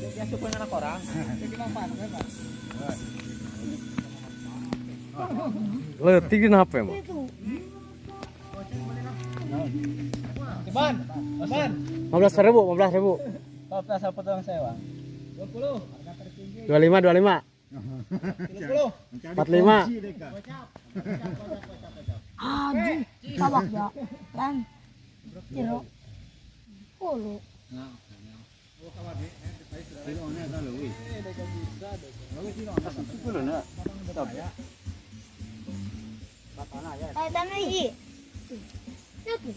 Dia suka anak orang. Letih kenapa emang? Ban, ban. 15.000, 15.000. Kalau plus apa tuh sewa? 20. 25, 25. 30. 45. Aji, tabak ya. Kan. Ciro. Puluh. Tanah lagi. Satu.